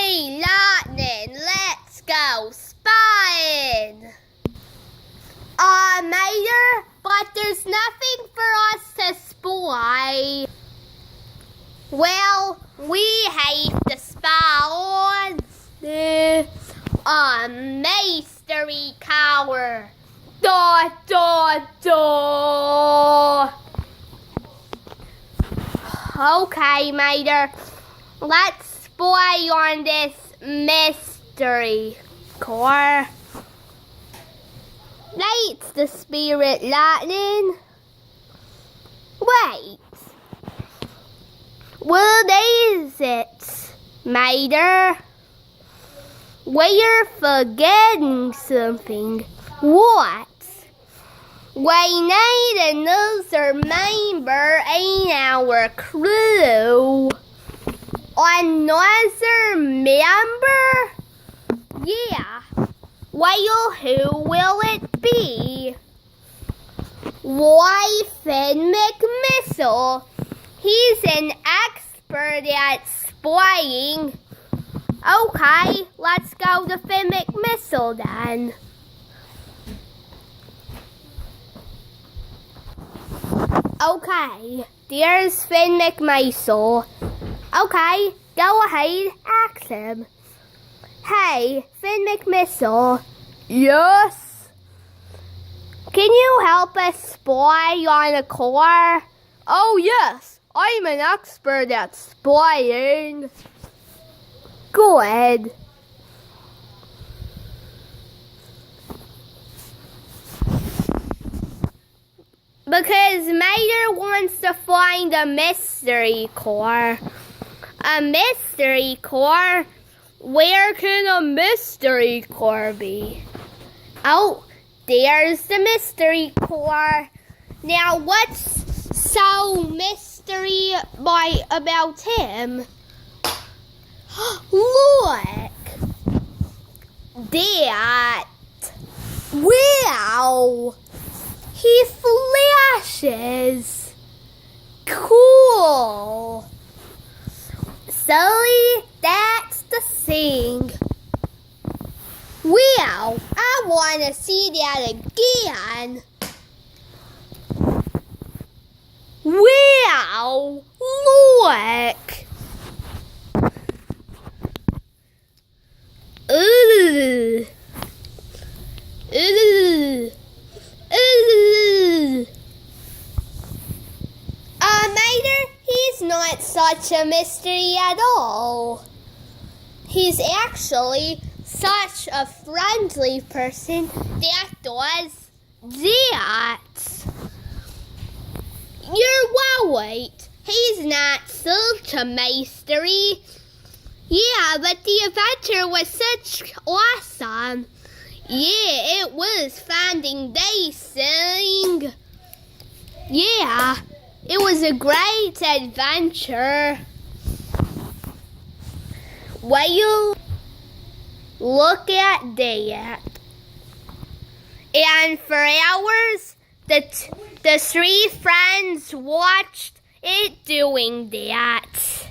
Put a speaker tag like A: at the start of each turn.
A: Hey, Lightning, let's go spying. Mater, but there's nothing for us to spy. Well, we have to spy on the mystery car. Da da da. Okay, Mater, let's spy on this mystery car. That's the spirit, Lightning. Wait. What is it, Mater? We're forgetting something. What? We need another member in our crew. Another member? Yeah. Well, who will it be? Why, Finn McMissile. He's an expert at spying. Okay, let's go to Finn McMissile then. Okay, there's Finn McMissile. Okay, go ahead, ask him. Hey, Finn McMissile. Yes? Can you help us spy on a car? Oh, yes. I'm an expert at spying. Good. Because Mater wants to find a mystery car. A mystery car? Where can a mystery car be? Oh, there's the mystery car. Now, what's so mystery about him? Look! That! Wow! He flashes! Cool! Sully, that's the thing. Wow, I want to see that again. Wow, look. Ooh. Ooh. Ooh. Mater, he's not such a mystery at all. He's actually such a friendly person that does that. You're right. He's not such a mystery. Yeah, but the adventure was such awesome. Yeah, it was finding this thing. Yeah, it was a great adventure. Well, look at that. And for hours, the three friends watched it doing that.